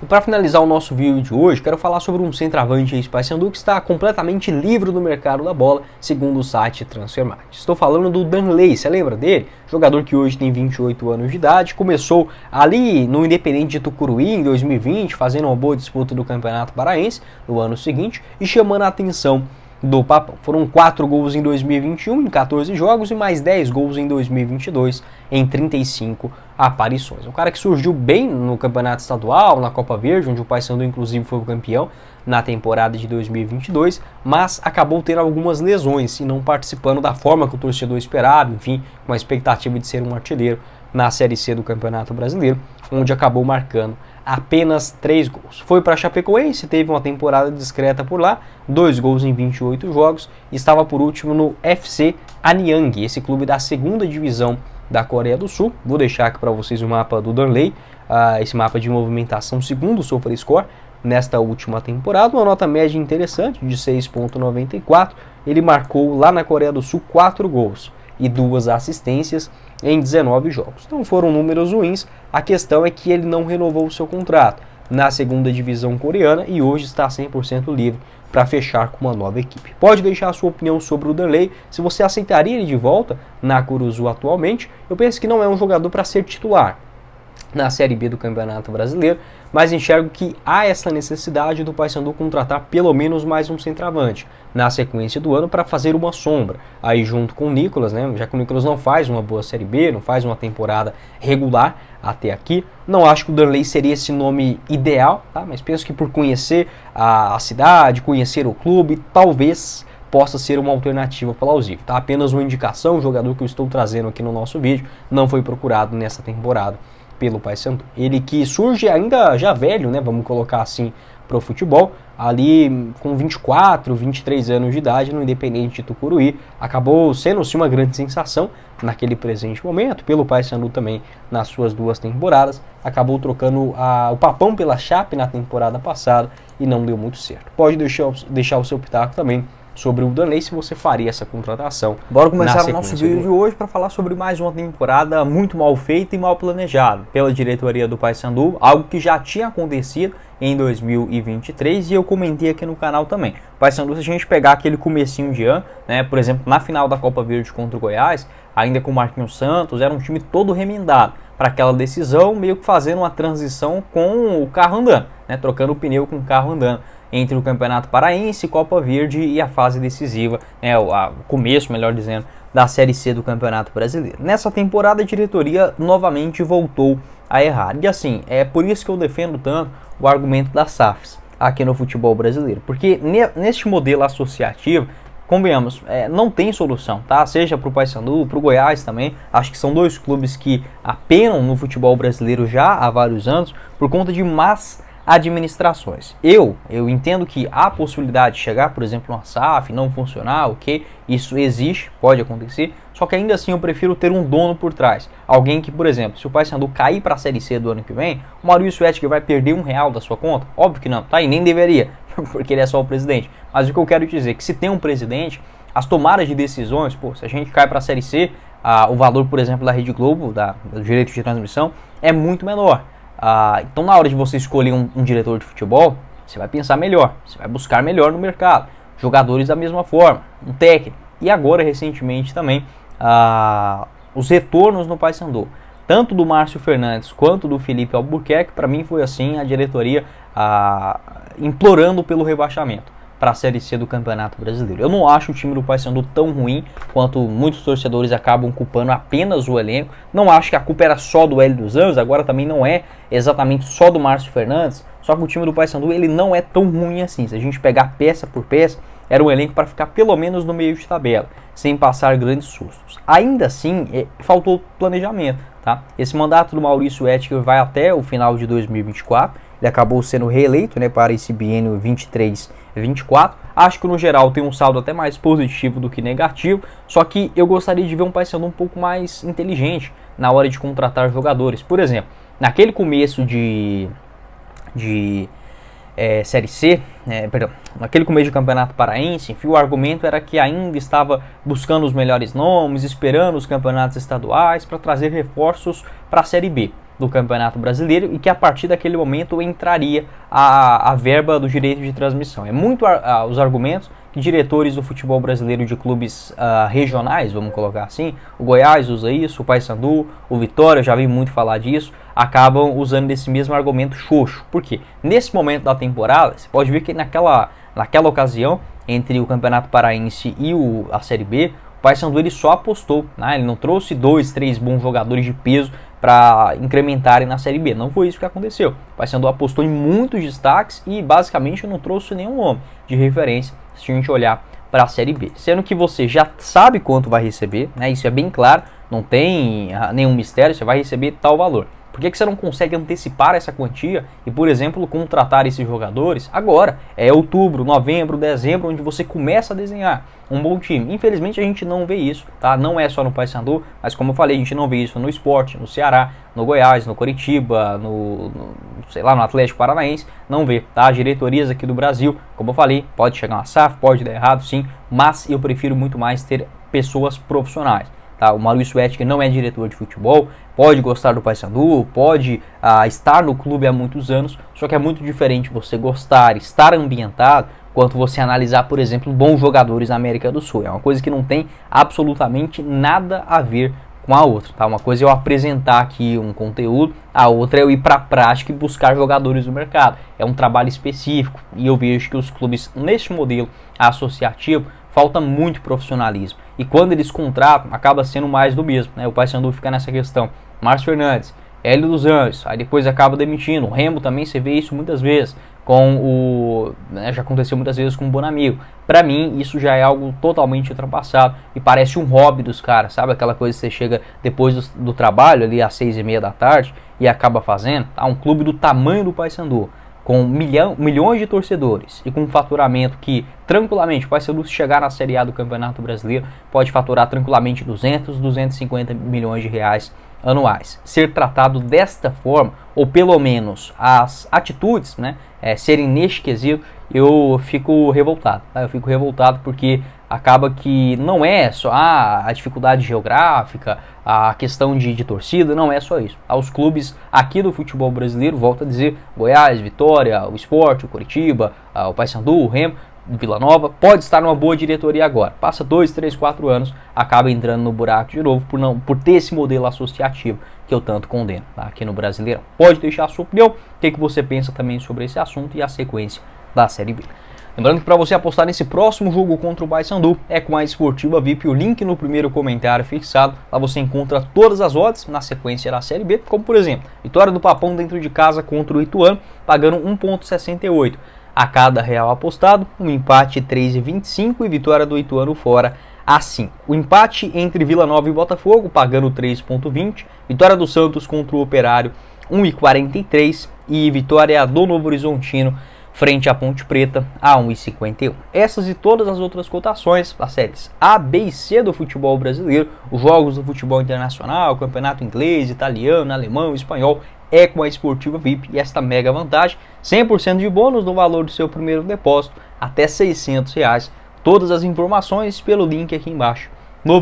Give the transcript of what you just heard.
E para finalizar o nosso vídeo de hoje, quero falar sobre um centroavante ex-Paysandu que está completamente livre do mercado da bola, segundo o site Transfermarkt. Estou falando do Danley, você lembra dele? Jogador que hoje tem 28 anos de idade, começou ali no Independente de Tucuruí em 2020, fazendo uma boa disputa do Campeonato Paraense no ano seguinte e chamando a atenção do Papão. Foram 4 gols em 2021 em 14 jogos e mais 10 gols em 2022 em 35 aparições. Um cara que surgiu bem no Campeonato Estadual, na Copa Verde, onde o Paysandu inclusive foi o campeão na temporada de 2022, mas acabou tendo algumas lesões e não participando da forma que o torcedor esperava, enfim, com a expectativa de ser um artilheiro na Série C do Campeonato Brasileiro, onde acabou marcando apenas 3 gols. Foi para Chapecoense, teve uma temporada discreta por lá, 2 gols em 28 jogos, e estava por último no FC Anyang, esse clube da segunda divisão da Coreia do Sul. Vou deixar aqui para vocês o mapa do Danley, esse mapa de movimentação segundo o SofaScore nesta última temporada, uma nota média interessante de 6,94. Ele marcou lá na Coreia do Sul 4 gols e 2 assistências em 19 jogos. Não foram números ruins, a questão é que ele não renovou o seu contrato na segunda divisão coreana e hoje está 100% livre para fechar com uma nova equipe. Pode deixar a sua opinião sobre o Danley, se você aceitaria ele de volta na Curuzu atualmente. Eu penso que não é um jogador para ser titular na Série B do Campeonato Brasileiro, mas enxergo que há essa necessidade do Paysandu contratar pelo menos mais um centroavante na sequência do ano para fazer uma sombra aí junto com o Nicolas, né? Já que o Nicolas não faz uma boa Série B, não faz uma temporada regular até aqui. Não acho que o Danley seria esse nome ideal, tá? Mas penso que por conhecer a cidade, conhecer o clube, talvez possa ser uma alternativa plausível, tá? Apenas uma indicação, o jogador que eu estou trazendo aqui no nosso vídeo não foi procurado nessa temporada pelo Paysandu. Ele que surge ainda já velho, né, vamos colocar assim, para o futebol, ali com 24, 23 anos de idade no Independente de Tucuruí, acabou sendo sim uma grande sensação naquele presente momento, pelo Paysandu também nas suas 2 temporadas, acabou trocando o Papão pela Chape na temporada passada e não deu muito certo. Pode deixar o seu pitaco também sobre o Danley, se você faria essa contratação. Bora começar o nosso vídeo de hoje para falar sobre mais uma temporada muito mal feita e mal planejada pela diretoria do Paysandu, algo que já tinha acontecido em 2023 e eu comentei aqui no canal também. O Paysandu, se a gente pegar aquele comecinho de ano, né, por exemplo, na final da Copa Verde contra o Goiás, ainda com o Marquinhos Santos, era um time todo remendado para aquela decisão, meio que fazendo uma transição com o carro andando, né, trocando o pneu com o carro andando entre o Campeonato Paraense, Copa Verde e a fase decisiva, né, o começo, melhor dizendo, da Série C do Campeonato Brasileiro. Nessa temporada a diretoria novamente voltou a errar. E assim, é por isso que eu defendo tanto o argumento das SAFs aqui no futebol brasileiro. Porque neste modelo associativo, convenhamos, não tem solução, tá? Seja para o Paysandu, para o Goiás também. Acho que são 2 clubes que apenam no futebol brasileiro já há vários anos por conta de más administrações. Eu entendo que há possibilidade de chegar, por exemplo, uma SAF, não funcionar, ok? Isso existe, pode acontecer, só que ainda assim eu prefiro ter um dono por trás. Alguém que, por exemplo, se o Paysandu cair para a Série C do ano que vem, o Maurício Ettinger vai perder R$1 da sua conta? Óbvio que não, tá? E nem deveria, porque ele é só o presidente. Mas o que eu quero dizer é que se tem um presidente, as tomadas de decisões, pô, se a gente cai para a Série C, o valor, por exemplo, da Rede Globo, do direito de transmissão, é muito menor. Então na hora de você escolher um diretor de futebol, você vai pensar melhor, você vai buscar melhor no mercado, jogadores da mesma forma, um técnico, e agora recentemente também os retornos no Paysandu, tanto do Márcio Fernandes quanto do Felipe Albuquerque, para mim foi assim, a diretoria implorando pelo rebaixamento para a Série C do Campeonato Brasileiro. Eu não acho o time do Paysandu tão ruim quanto muitos torcedores acabam culpando apenas o elenco. Não acho que a culpa era só do Hélio dos Anjos, agora também não é exatamente só do Márcio Fernandes, só que o time do Paysandu ele não é tão ruim assim. Se a gente pegar peça por peça, era um elenco para ficar pelo menos no meio de tabela, sem passar grandes sustos. Ainda assim, faltou planejamento, tá? Esse mandato do Maurício Ettinger vai até o final de 2024, ele acabou sendo reeleito, né, para esse biênio 23-24. Acho que no geral tem um saldo até mais positivo do que negativo, só que eu gostaria de ver um Paysandu um pouco mais inteligente na hora de contratar jogadores. Por exemplo, naquele começo de Série C, naquele começo de Campeonato Paraense, enfim, o argumento era que ainda estava buscando os melhores nomes, esperando os campeonatos estaduais para trazer reforços para a Série B. do Campeonato Brasileiro e que a partir daquele momento entraria a verba do direito de transmissão. É muito os argumentos que diretores do futebol brasileiro de clubes regionais, vamos colocar assim, o Goiás usa isso, o Paysandu, o Vitória, eu já vi muito falar disso, acabam usando esse mesmo argumento xoxo. Por quê? Nesse momento da temporada, você pode ver que naquela ocasião, entre o Campeonato Paraense e a Série B, o Paysandu ele só apostou, né? Ele não trouxe 2, 3 bons jogadores de peso para incrementarem na Série B. Não foi isso que aconteceu. O Paysandu apostou em muitos destaques e basicamente não trouxe nenhum nome de referência se a gente olhar para a Série B. Sendo que você já sabe quanto vai receber, né? Isso é bem claro, não tem nenhum mistério, você vai receber tal valor. Por que você não consegue antecipar essa quantia e, por exemplo, contratar esses jogadores agora? É outubro, novembro, dezembro, onde você começa a desenhar um bom time. Infelizmente a gente não vê isso, tá? Não é só no Paysandu, mas como eu falei, a gente não vê isso no Sport, no Ceará, no Goiás, no Coritiba, no Atlético Paranaense, não vê, tá? As diretorias aqui do Brasil, como eu falei, pode chegar uma SAF, pode dar errado sim, mas eu prefiro muito mais ter pessoas profissionais. Tá, o Maurício Ettinger não é diretor de futebol, pode gostar do Paysandu, pode estar no clube há muitos anos, só que é muito diferente você gostar, estar ambientado, quanto você analisar, por exemplo, bons jogadores na América do Sul. É uma coisa que não tem absolutamente nada a ver com a outra. Tá? Uma coisa é eu apresentar aqui um conteúdo, a outra é eu ir para a prática e buscar jogadores no mercado. É um trabalho específico e eu vejo que os clubes neste modelo associativo falta muito profissionalismo. E quando eles contratam, acaba sendo mais do mesmo. Né? O Paysandu fica nessa questão. Márcio Fernandes, Hélio dos Anjos, aí depois acaba demitindo. O Remo também, você vê isso muitas vezes. Já aconteceu muitas vezes com o Bonamigo. Pra mim, isso já é algo totalmente ultrapassado. E parece um hobby dos caras, sabe? Aquela coisa que você chega depois do trabalho, ali às 6h30 da tarde, e acaba fazendo. Tá? Um clube do tamanho do Paysandu, com milhões de torcedores e com um faturamento que, tranquilamente, o Paysandu, se chegar na Série A do Campeonato Brasileiro, pode faturar tranquilamente 200, 250 milhões de reais anuais. Ser tratado desta forma, ou pelo menos as atitudes, né, serem neste quesito, eu fico revoltado. Tá? Eu fico revoltado porque acaba que não é só a dificuldade geográfica, a questão de torcida, não é só isso. Os clubes aqui do futebol brasileiro, volto a dizer, Goiás, Vitória, o Sport, o Coritiba, o Paysandu, o Remo, o Vila Nova, pode estar numa boa diretoria agora. Passa 2, 3, 4 anos, acaba entrando no buraco de novo por ter esse modelo associativo que eu tanto condeno, tá? Aqui no Brasileirão. Pode deixar a sua opinião, o que você pensa também sobre esse assunto e a sequência da Série B. Lembrando que para você apostar nesse próximo jogo contra o Paysandu é com a Esportiva VIP, o link no primeiro comentário fixado. Lá você encontra todas as odds na sequência da Série B, como por exemplo, vitória do Papão dentro de casa contra o Ituano, pagando 1,68 a cada real apostado, um empate 3,25 e vitória do Ituano fora a 5. O empate entre Vila Nova e Botafogo, pagando 3,20, vitória do Santos contra o Operário 1,43 e vitória do Novo Horizontino frente à Ponte Preta a 1,51. Essas e todas as outras cotações das séries A, B e C do futebol brasileiro, os jogos do futebol internacional, campeonato inglês, italiano, alemão, espanhol, é com a Esportiva VIP e esta mega vantagem, 100% de bônus no valor do seu primeiro depósito, até R$600. Todas as informações pelo link aqui embaixo. No